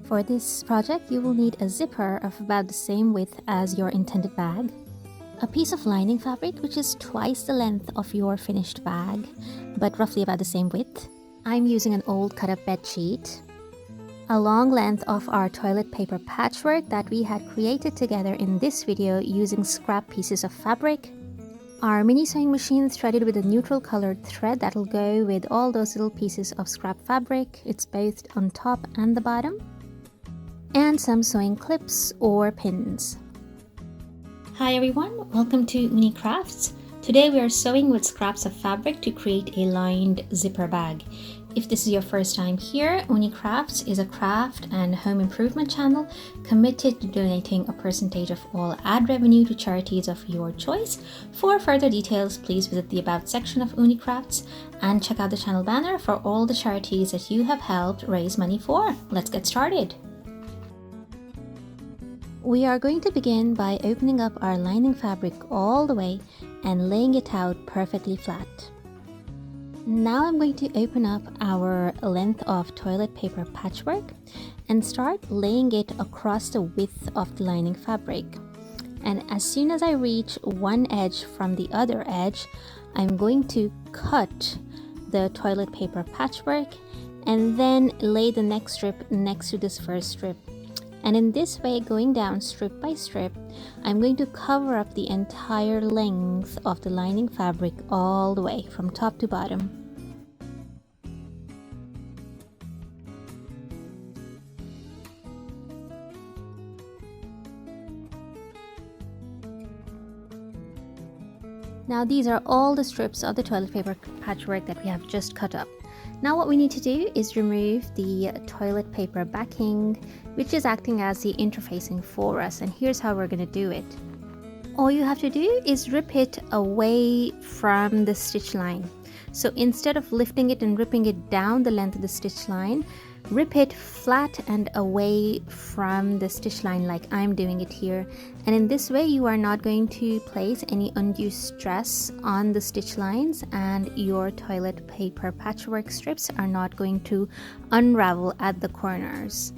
For this project, you will need a zipper of about the same width as your intended bag, a piece of lining fabric which is twice the length of your finished bag, but roughly about the same width. I'm using an old cut-up bed sheet, a long length of our toilet paper patchwork that we had created together in this video using scrap pieces of fabric, our mini sewing machine threaded with a neutral colored thread that'll go with all those little pieces of scrap fabric. It's both on top and the bottom, and some sewing clips or pins. Hi everyone, welcome to Ooni Crafts. Today we are sewing with scraps of fabric to create a lined zipper bag. If this is your first time here, Ooni Crafts is a craft and home improvement channel committed to donating a percentage of all ad revenue to charities of your choice. For further details, please visit the About section of Ooni Crafts and check out the channel banner for all the charities that you have helped raise money for. Let's get started. We are going to begin by opening up our lining fabric all the way and laying it out perfectly flat. Now I'm going to open up our length of toilet paper patchwork and start laying it across the width of the lining fabric. And as soon as I reach one edge from the other edge, I'm going to cut the toilet paper patchwork and then lay the next strip next to this first strip. And in this way, going down strip by strip, I'm going to cover up the entire length of the lining fabric all the way from top to bottom. Now these are all the strips of the toilet paper patchwork that we have just cut up. Now what we need to do is remove the toilet paper backing, which is acting as the interfacing for us, and here's how we're going to do it. All you have to do is rip it away from the stitch line. So instead of lifting it and ripping it down the length of the stitch line, rip it flat and away from the stitch line like I'm doing it here. And in this way you are not going to place any undue stress on the stitch lines, and your toilet paper patchwork strips are not going to unravel at the corners.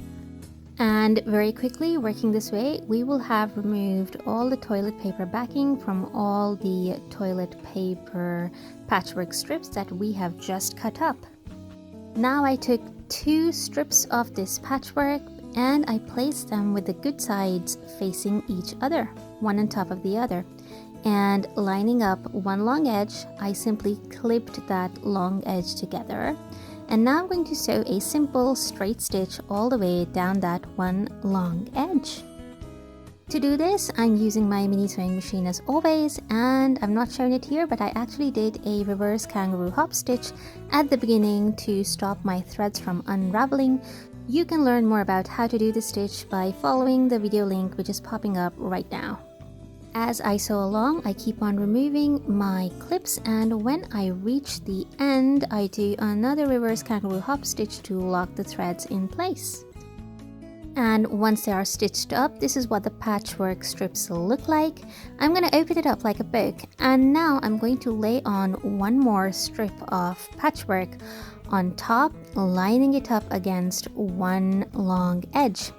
And very quickly, working this way, we will have removed all the toilet paper backing from all the toilet paper patchwork strips that we have just cut up. Now I took 2 strips of this patchwork and I placed them with the good sides facing each other, one on top of the other. And lining up one long edge, I simply clipped that long edge together. And now I'm going to sew a simple straight stitch all the way down that one long edge. To do this, I'm using my mini sewing machine as always, and I'm not showing it here, but I actually did a reverse kangaroo hop stitch at the beginning to stop my threads from unraveling. You can learn more about how to do the stitch by following the video link which is popping up right now. As I sew along, I keep on removing my clips, and when I reach the end, I do another reverse kangaroo hop stitch to lock the threads in place. And once they are stitched up, this is what the patchwork strips look like. I'm going to open it up like a book, and now I'm going to lay on one more strip of patchwork on top, lining it up against one long edge.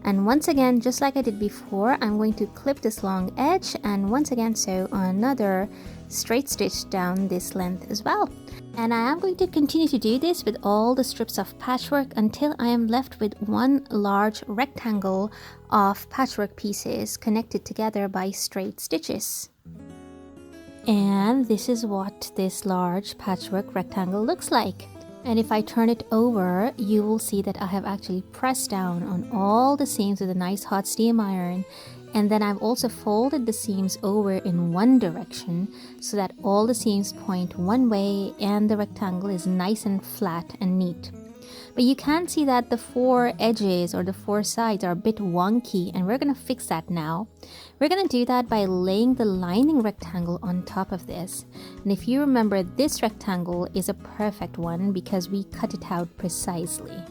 And once again, just like I did before, I'm going to clip this long edge and once again sew another straight stitch down this length as well. And I am going to continue to do this with all the strips of patchwork until I am left with one large rectangle of patchwork pieces connected together by straight stitches. And this is what this large patchwork rectangle looks like. And if I turn it over, you will see that I have actually pressed down on all the seams with a nice hot steam iron. And then I've also folded the seams over in one direction so that all the seams point one way and the rectangle is nice and flat and neat. But you can see that the 4 edges or the 4 sides are a bit wonky, and we're going to fix that now. We're going to do that by laying the lining rectangle on top of this. And if you remember, this rectangle is a perfect one because we cut it out precisely.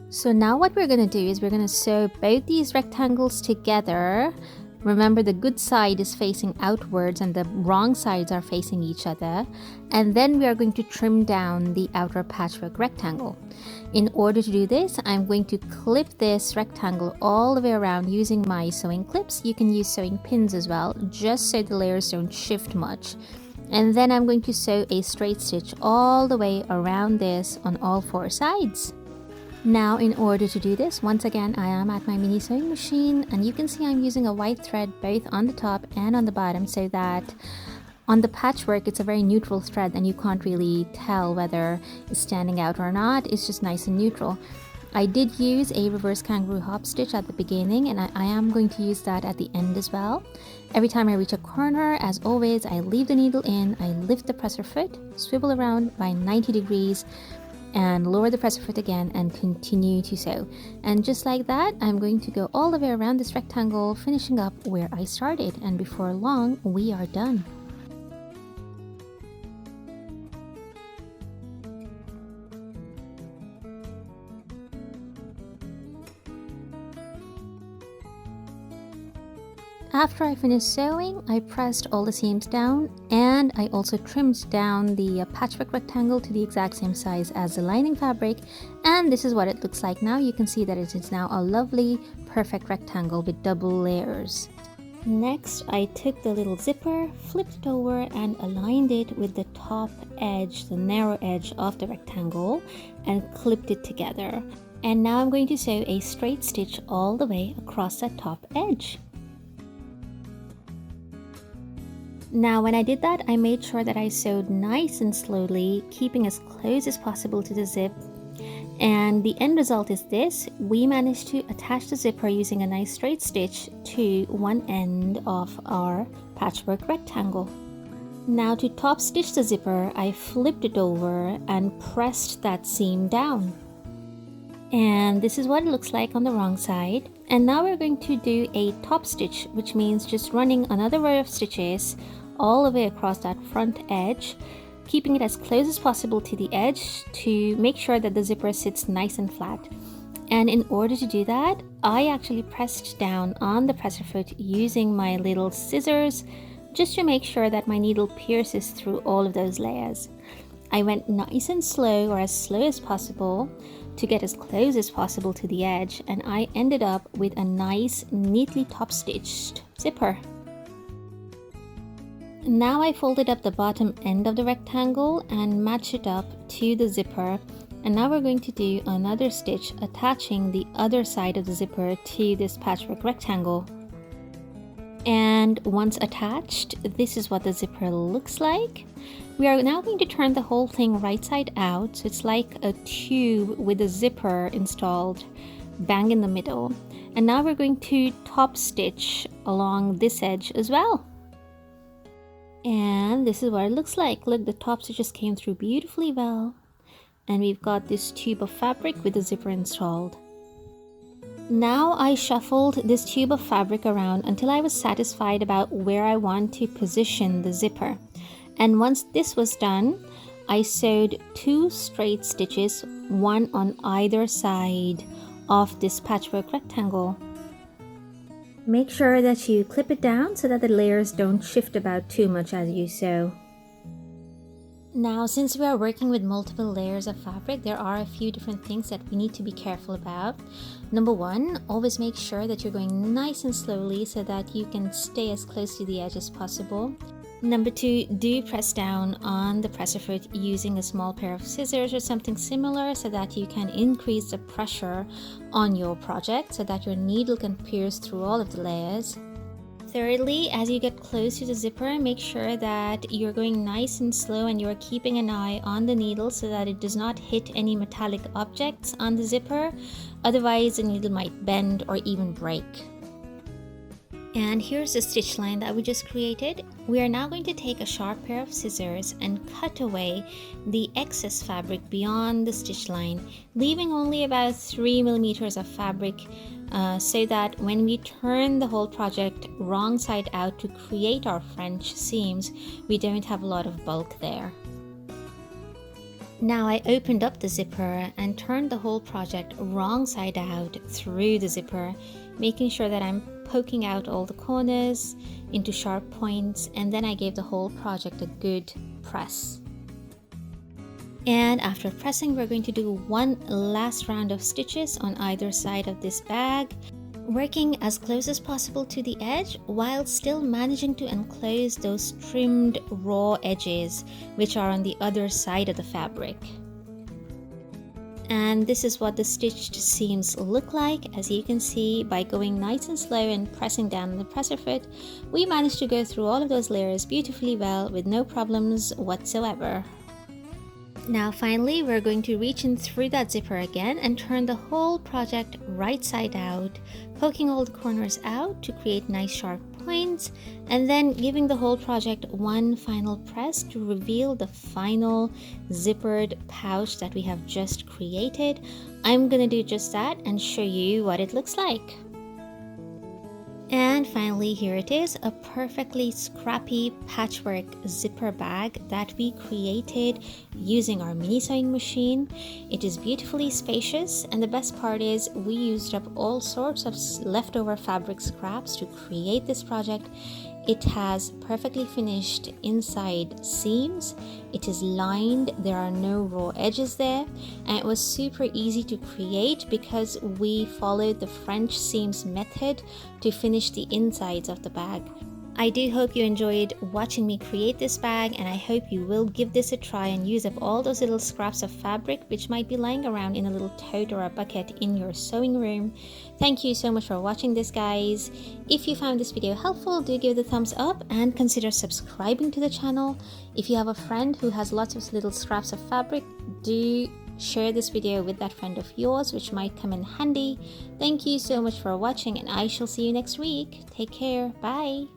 So now what we're going to do is we're going to sew both these rectangles together Remember, the good side is facing outwards and the wrong sides are facing each other. And then we are going to trim down the outer patchwork rectangle. In order to do this, I'm going to clip this rectangle all the way around using my sewing clips. You can use sewing pins as well, just so the layers don't shift much. And then I'm going to sew a straight stitch all the way around this on all 4 sides. Now, in order to do this, once again, I am at my mini sewing machine, and you can see I'm using a white thread both on the top and on the bottom, so that on the patchwork it's a very neutral thread and you can't really tell whether it's standing out or not. It's just nice and neutral. I did use a reverse kangaroo hop stitch at the beginning, and I am going to use that at the end as well. Every time I reach a corner, as always, I leave the needle in, I lift the presser foot, swivel around by 90 degrees, and lower the presser foot again and continue to sew. And just like that, I'm going to go all the way around this rectangle, finishing up where I started, and before long we are done. After I finished sewing, I pressed all the seams down, and I also trimmed down the patchwork rectangle to the exact same size as the lining fabric, and this is what it looks like now. You can see that it is now a lovely, perfect rectangle with double layers. Next, I took the little zipper, flipped it over and aligned it with the top edge, the narrow edge of the rectangle, and clipped it together. And now I'm going to sew a straight stitch all the way across that top edge. Now, when I did that, I made sure that I sewed nice and slowly, keeping as close as possible to the zip. And the end result is this. We managed to attach the zipper using a nice straight stitch to one end of our patchwork rectangle. Now, to top stitch the zipper, I flipped it over and pressed that seam down. And this is what it looks like on the wrong side. And now we're going to do a top stitch, which means just running another row of stitches all the way across that front edge, keeping it as close as possible to the edge to make sure that the zipper sits nice and flat. And in order to do that, I actually pressed down on the presser foot using my little scissors, just to make sure that my needle pierces through all of those layers. I went nice and slow, or as slow as possible, to get as close as possible to the edge, and I ended up with a nice, neatly top stitched zipper. Now I folded up the bottom end of the rectangle and matched it up to the zipper, and now we're going to do another stitch attaching the other side of the zipper to this patchwork rectangle. And once attached, this is what the zipper looks like. We are now going to turn the whole thing right side out, so it's like a tube with a zipper installed bang in the middle. And now we're going to top stitch along this edge as well. And this is what it looks like. Look, the top stitches came through beautifully well. And we've got this tube of fabric with the zipper installed. Now I shuffled this tube of fabric around until I was satisfied about where I want to position the zipper. And once this was done, I sewed 2 straight stitches, one on either side of this patchwork rectangle. Make sure that you clip it down so that the layers don't shift about too much as you sew. Now, since we are working with multiple layers of fabric, there are a few different things that we need to be careful about. Number 1, always make sure that you're going nice and slowly so that you can stay as close to the edge as possible. Number 2, do press down on the presser foot using a small pair of scissors or something similar so that you can increase the pressure on your project so that your needle can pierce through all of the layers. Thirdly, as you get close to the zipper, make sure that you're going nice and slow and you're keeping an eye on the needle so that it does not hit any metallic objects on the zipper. Otherwise, the needle might bend or even break. And here's the stitch line that we just created. We are now going to take a sharp pair of scissors and cut away the excess fabric beyond the stitch line, leaving only about 3 millimeters of fabric so that when we turn the whole project wrong side out to create our French seams, we don't have a lot of bulk there. Now I opened up the zipper and turned the whole project wrong side out through the zipper, making sure that I'm poking out all the corners into sharp points, and then I gave the whole project a good press. And after pressing, we're going to do one last round of stitches on either side of this bag, working as close as possible to the edge while still managing to enclose those trimmed raw edges which are on the other side of the fabric. And this is what the stitched seams look like. As you can see, by going nice and slow and pressing down on the presser foot, we managed to go through all of those layers beautifully well with no problems whatsoever. Now finally, we're going to reach in through that zipper again and turn the whole project right side out, poking all the corners out to create nice sharp points, and then giving the whole project one final press to reveal the final zippered pouch that we have just created. I'm gonna do just that and show you what it looks like. And finally, here it is, a perfectly scrappy patchwork zipper bag that we created using our mini sewing machine. It is beautifully spacious, and the best part is we used up all sorts of leftover fabric scraps to create this project. It has perfectly finished inside seams. It is lined, there are no raw edges there, and it was super easy to create because we followed the French seams method to finish the insides of the bag. I do hope you enjoyed watching me create this bag, and I hope you will give this a try and use up all those little scraps of fabric which might be lying around in a little tote or a bucket in your sewing room. Thank you so much for watching this, guys. If you found this video helpful, do give it a thumbs up and consider subscribing to the channel. If you have a friend who has lots of little scraps of fabric, do share this video with that friend of yours, which might come in handy. Thank you so much for watching, and I shall see you next week. Take care. Bye.